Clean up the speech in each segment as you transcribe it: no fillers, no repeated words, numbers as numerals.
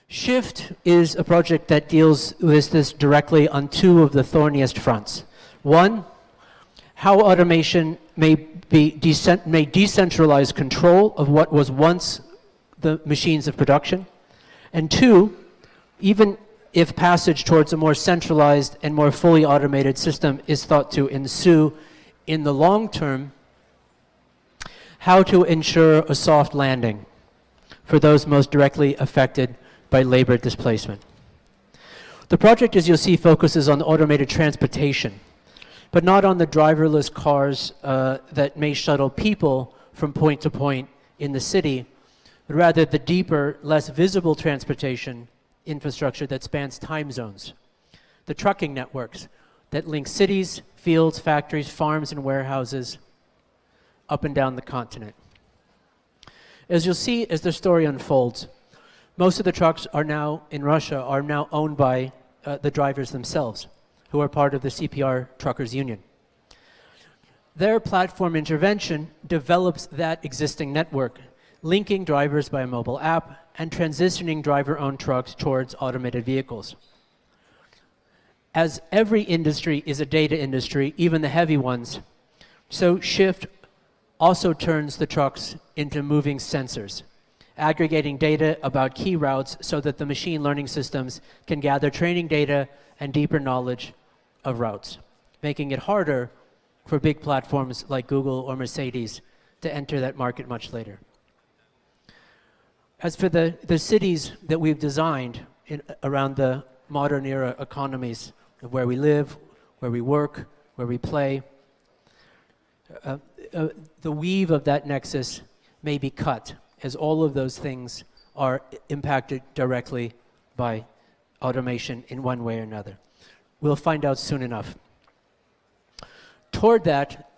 Shift is a project that deals with this directly on two of the thorniest fronts. One, how automation may decentralize control of what was once the machines of production. And two, even if passage towards a more centralized and more fully automated system is thought to ensue in the long term, how to ensure a soft landing for those most directly affected by labor displacement. The project, as you'll see, focuses on automated transportation, but not on the driverless cars that may shuttle people from point to point in the city, but rather the deeper, less visible transportation infrastructure that spans time zones. The trucking networks that link cities, fields, factories, farms, and warehouses up and down the continent. As you'll see as the story unfolds, most of the trucks are now in Russia are now owned by the drivers themselves, who are part of the CPR Truckers Union. Their platform intervention develops that existing network, linking drivers by a mobile app and transitioning driver-owned trucks towards automated vehicles. As every industry is a data industry, even the heavy ones, so Shift also turns the trucks into moving sensors, aggregating data about key routes so that the machine learning systems can gather training data and deeper knowledge of routes, making it harder for big platforms like Google or Mercedes to enter that market much later. As for the cities that we've designed around the modern era economies of where we live, where we work, where we play, the weave of that nexus may be cut as all of those things are impacted directly by automation in one way or another. We'll find out soon enough. Toward that,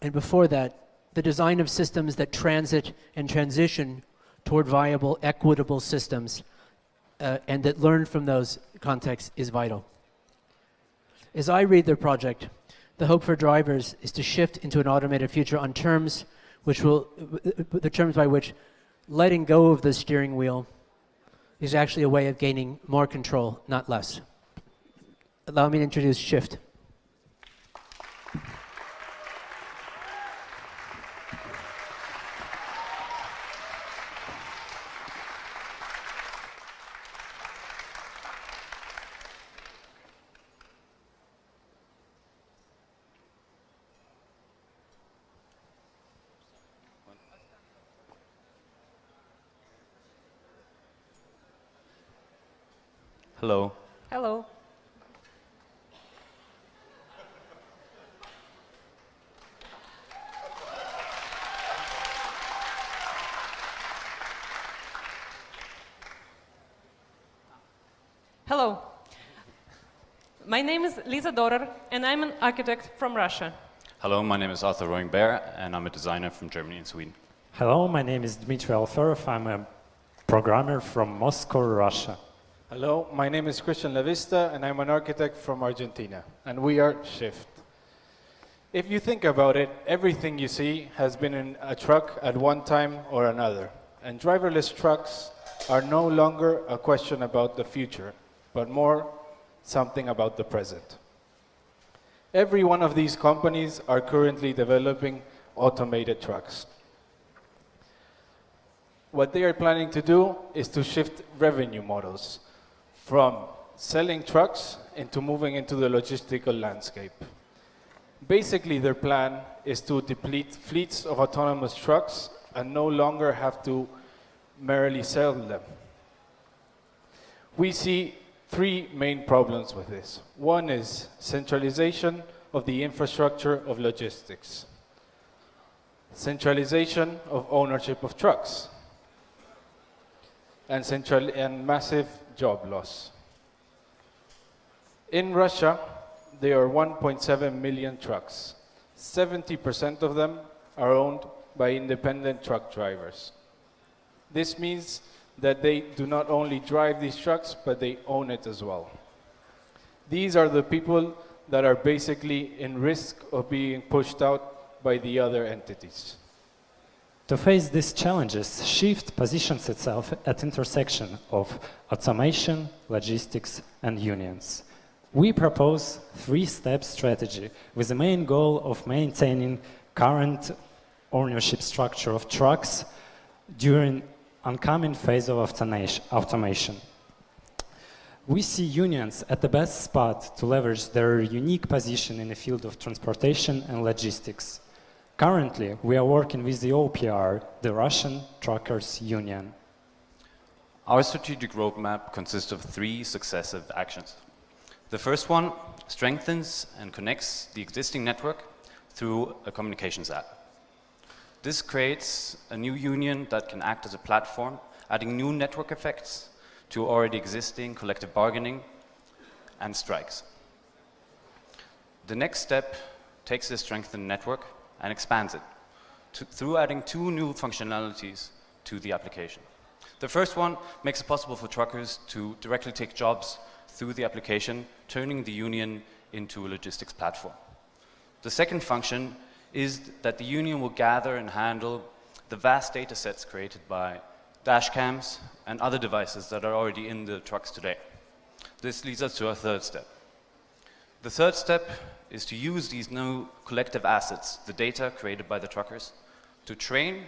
and before that, the design of systems that transit and transition toward viable, equitable systems and that learn from those contexts is vital. As I read the project, the hope for drivers is to shift into an automated future on terms the terms by which letting go of the steering wheel is actually a way of gaining more control, not less. Allow me to introduce Shift. Hello. Hello. Hello. My name is Lisa Dorer, and I'm an architect from Russia. Hello, my name is Arthur Roing-Bear, and I'm a designer from Germany and Sweden. Hello, my name is Dmitry Alferov. I'm a programmer from Moscow, Russia. Hello, my name is Christian Lavista, and I'm an architect from Argentina, and we are Shift. If you think about it, everything you see has been in a truck at one time or another, and driverless trucks are no longer a question about the future, but more something about the present. Every one of these companies are currently developing automated trucks. What they are planning to do is to shift revenue models from selling trucks into moving into the logistical landscape. Basically, their plan is to deplete fleets of autonomous trucks and no longer have to merely sell them. We see three main problems with this. One is centralization of the infrastructure of logistics, centralization of ownership of trucks, and massive job loss. In Russia, there are 1.7 million trucks. 70% of them are owned by independent truck drivers. This means that they do not only drive these trucks, but they own it as well. These are the people that are basically in risk of being pushed out by the other entities. To face these challenges, Shift positions itself at intersection of automation, logistics, and unions. We propose three-step strategy with the main goal of maintaining current ownership structure of trucks during oncoming phase of automation. We see unions at the best spot to leverage their unique position in the field of transportation and logistics. Currently, we are working with the OPR, the Russian Truckers Union. Our strategic roadmap consists of 3 successive actions. The first one strengthens and connects the existing network through a communications app. This creates a new union that can act as a platform, adding new network effects to already existing collective bargaining and strikes. The next step takes this strengthened network and expands it through adding 2 new functionalities to the application. The first one makes it possible for truckers to directly take jobs through the application, turning the union into a logistics platform. The second function is that the union will gather and handle the vast data sets created by dash cams and other devices that are already in the trucks today. This leads us to our third step. The third step is to use these new collective assets, the data created by the truckers, to train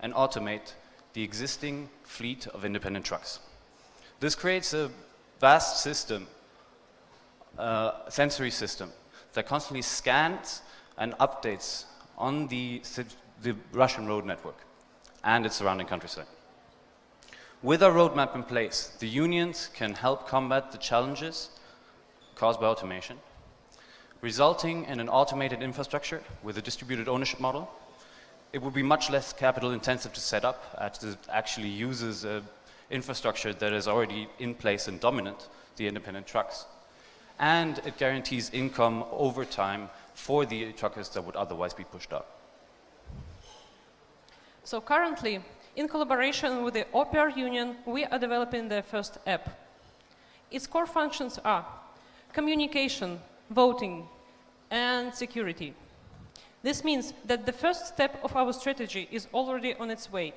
and automate the existing fleet of independent trucks. This creates a vast system, sensory system, that constantly scans and updates on the Russian road network and its surrounding countryside. With our roadmap in place, the unions can help combat the challenges caused by automation, resulting in an automated infrastructure with a distributed ownership model. It would be much less capital intensive to set up, as it actually uses an infrastructure that is already in place and dominant, the independent trucks. And it guarantees income over time for the truckers that would otherwise be pushed out. So currently, in collaboration with the OPR Union, we are developing the first app. Its core functions are communication, voting, and security. This means that the first step of our strategy is already on its way.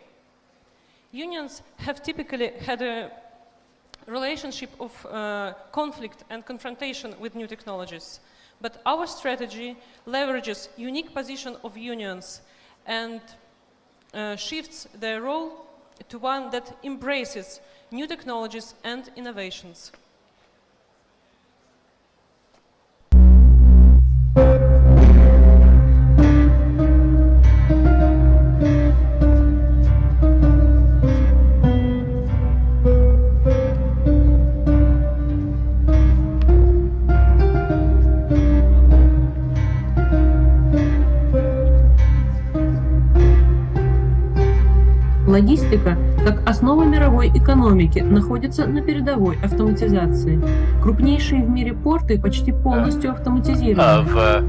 Unions have typically had a relationship of conflict and confrontation with new technologies, but our strategy leverages unique position of unions and shifts their role to one that embraces new technologies and innovations. Логистика, как основа мировой экономики, находится на передовой автоматизации. Крупнейшие в мире порты почти полностью автоматизированы.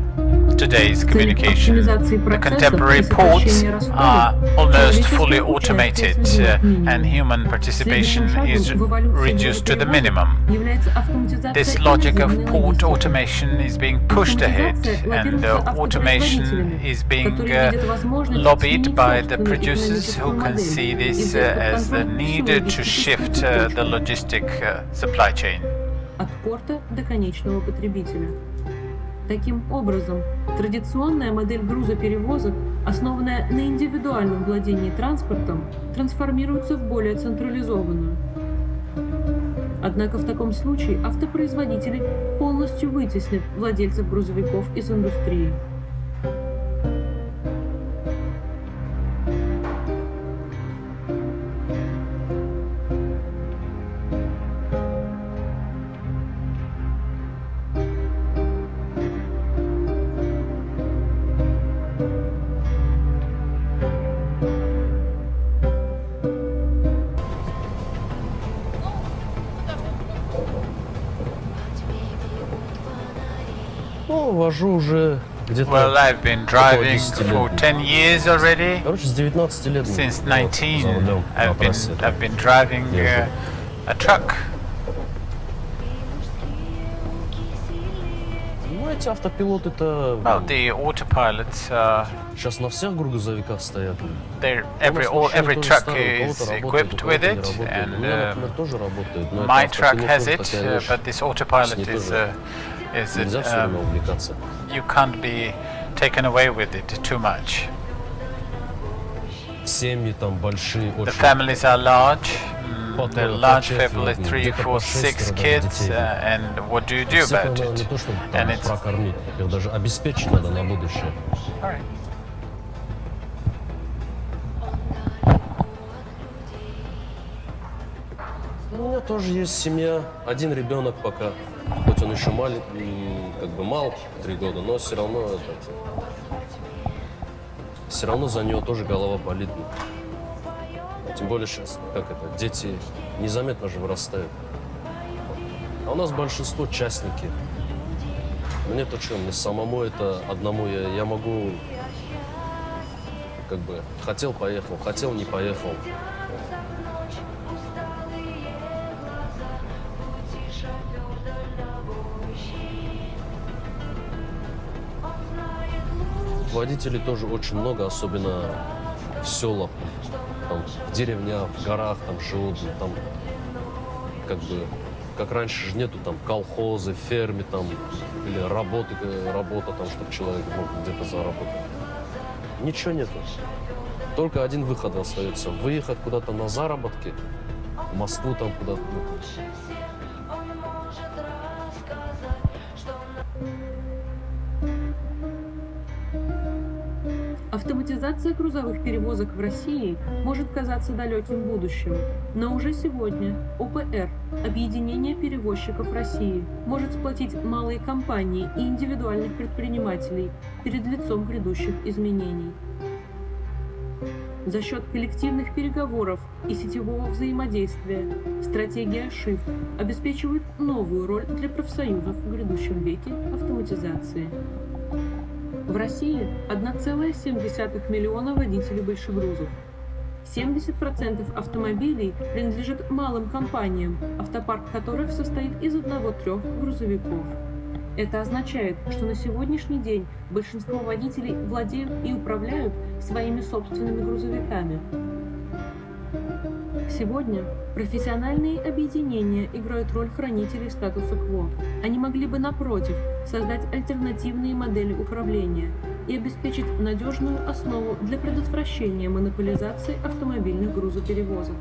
Today's communication. The contemporary ports are almost fully automated and human participation is reduced to the minimum. This logic of port automation is being pushed ahead and automation is being lobbied by the producers who can see this as the need to shift the logistic supply chain. От порта до конечного потребителя. Таким образом, традиционная модель грузоперевозок, основанная на индивидуальном владении транспортом, трансформируется в более централизованную. Однако в таком случае автопроизводители полностью вытеснят владельцев грузовиков из индустрии. Ну, вожу уже где-то Well, I've been driving 10 лет. for 10 years already. Короче, с 19 лет. Since вот, 19, за рулем на трассе. I've been driving a truck. Понимаете, эти автопилоты-то Well, the autopilots, сейчас на всех грузовиках стоят. every truck is equipped with it, and У меня, например, тоже работает. Но my это truck автопилот has тоже it, такая вещь. but this autopilot С ней is тоже нельзя все время увлекаться. you can't be taken away with it too much. Семьи там большие, The очень. families are large. По The трое, по large четверо, family, 3, где-то 4, по 6 шестеро даже kids, детей. and what do you do Всех, about наверное, не it? то, чтобы And там it's прокормить, их даже обеспечить надо на будущее. all right. Ну, у меня тоже есть семья, один ребенок пока, хоть он еще маленький, как бы мал, 3 года, но все равно все равно за нее тоже голова болит. Тем более сейчас, как это, дети незаметно же вырастают. А у нас большинство частники. Мне-то что, мне самому это одному, я могу, как бы, хотел поехал, хотел не поехал. Водителей тоже очень много, особенно в селах, там, в деревнях, в горах там живут, там как бы, как раньше же нету там колхозы, фермы там, или работа там, чтобы человек мог где-то заработать. Ничего нету. Только один выход остается. Выехать куда-то на заработки, в Москву там куда-то. Автоматизация грузовых перевозок в России может казаться далеким будущим, но уже сегодня ОПР, Объединение перевозчиков России, может сплотить малые компании и индивидуальных предпринимателей перед лицом грядущих изменений. За счет коллективных переговоров и сетевого взаимодействия стратегия Shift обеспечивает новую роль для профсоюзов в грядущем веке автоматизации. В России 1,7 миллиона водителей большегрузов. 70% автомобилей принадлежит малым компаниям, автопарк которых состоит из 1-3 грузовиков. Это означает, что на сегодняшний день большинство водителей владеют и управляют своими собственными грузовиками. Сегодня профессиональные объединения играют роль хранителей статуса кво. Они могли бы, напротив, создать альтернативные модели управления и обеспечить надежную основу для предотвращения монополизации автомобильных грузоперевозок.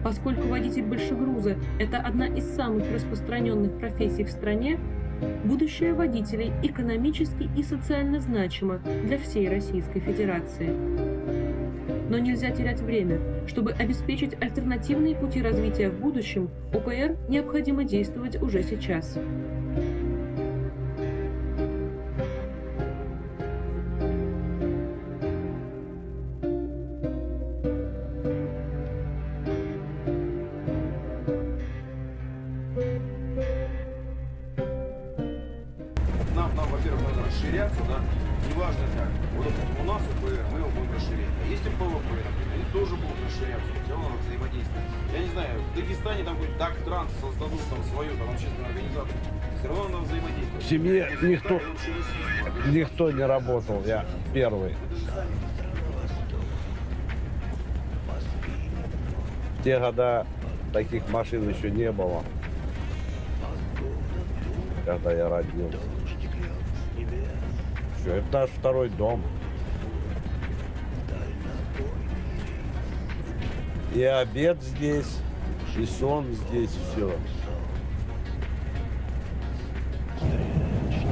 Поскольку водитель большегруза – это одна из самых распространенных профессий в стране, будущее водителей экономически и социально значимо для всей Российской Федерации. Но нельзя терять время. Чтобы обеспечить альтернативные пути развития в будущем, ОПР необходимо действовать уже сейчас. Нам, во-первых, надо расширяться, да, неважно как. Вот, допустим, у нас ОПР, мы его будем расширять. А есть ПВП, они тоже будут расширяться, все равно надо взаимодействовать. Я не знаю, в Дагестане там будет Дактранс, создадут там свою там общественную организацию. Все равно надо взаимодействовать. В семье никто не работал, я первый. В те года таких машин еще не было, когда я родился. Все, это наш второй дом. И обед здесь, и сон здесь, все.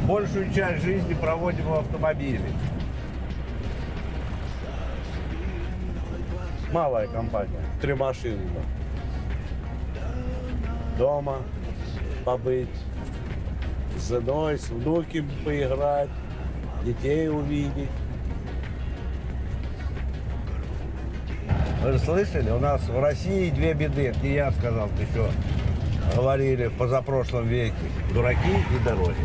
Большую часть жизни проводим в автомобиле. Малая компания, 3 машины. Дома побыть, с женой, с внуками поиграть, детей увидеть. Вы слышали, у нас в России 2 беды, это не я сказал, это еще говорили в позапрошлом веке. Дураки и дороги.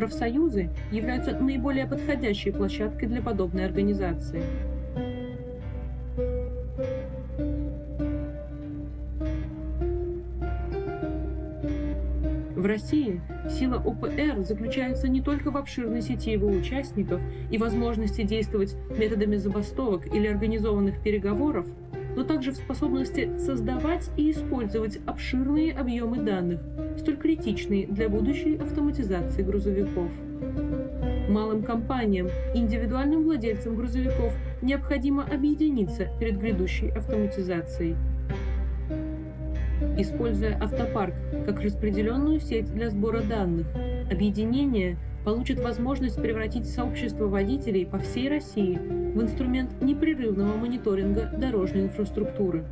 Профсоюзы являются наиболее подходящей площадкой для подобной организации. В России сила ОПР заключается не только в обширной сети его участников и возможности действовать методами забастовок или организованных переговоров, но также в способности создавать и использовать обширные объемы данных, столь критичные для будущей автоматизации грузовиков. Малым компаниям, индивидуальным владельцам грузовиков необходимо объединиться перед грядущей автоматизацией. Используя автопарк как распределенную сеть для сбора данных, объединение получит возможность превратить сообщество водителей по всей России в инструмент непрерывного мониторинга дорожной инфраструктуры.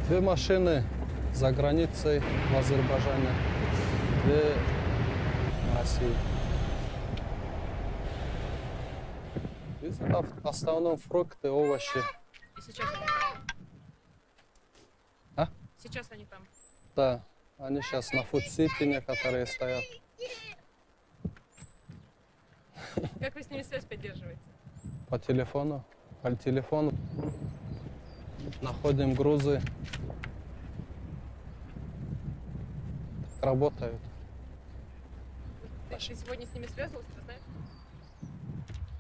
Две машины за границей в Азербайджане, две в России. В основном фрукты, овощи. И сейчас они там? А? Сейчас они там. Да, они сейчас на фудсити некоторые стоят. Как вы с ними связь поддерживаете? По телефону. Находим грузы. Работают. Ты сегодня с ними связывался, ты знаешь?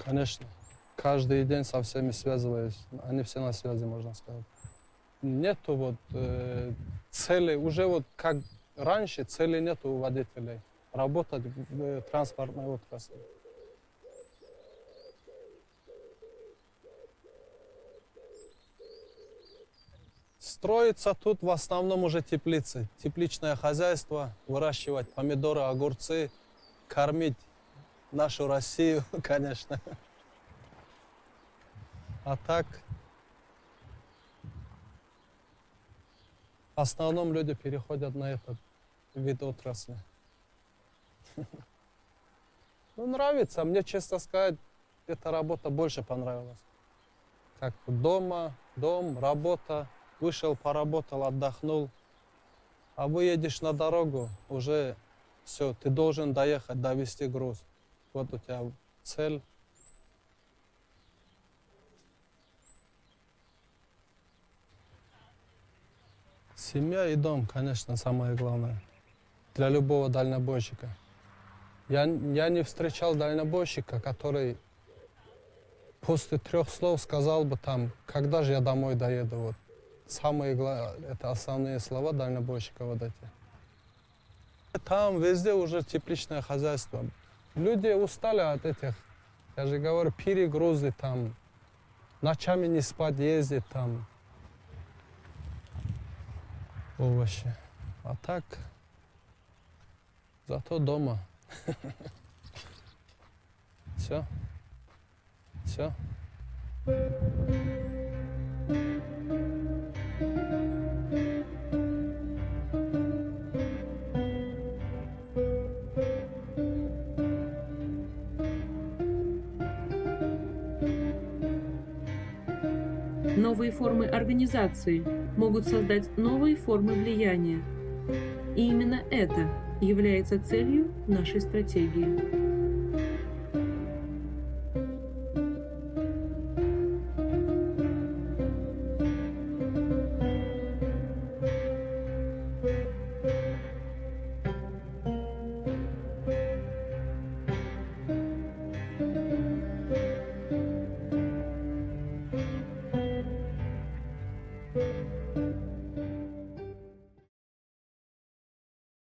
Конечно. Каждый день со всеми связываюсь. Они все на связи, можно сказать. Нету вот цели, уже вот как раньше, цели нету у водителей. Работать в транспортной отрасли. Строится тут в основном уже теплицы. Тепличное хозяйство, выращивать помидоры, огурцы, кормить нашу Россию, конечно. А так, в основном люди переходят на этот вид отрасли. Ну, нравится. Мне, честно сказать, эта работа больше понравилась. Как дома, дом, работа. Вышел, поработал, отдохнул. А выедешь на дорогу, уже все, ты должен доехать, довести груз. Вот у тебя цель. Семья и дом, конечно, самое главное. Для любого дальнобойщика. Я не встречал дальнобойщика, который после 3 слов сказал бы там, когда же я домой доеду. Вот. Самые главные, это основные слова дальнобойщика вот эти. Там везде уже тепличное хозяйство. Люди устали от этих, я же говорю, перегрузы там, ночами не спать, ездить там. Овощи. А так, зато дома. Все. Все. Новые формы организации могут создать новые формы влияния. И именно это является целью нашей стратегии.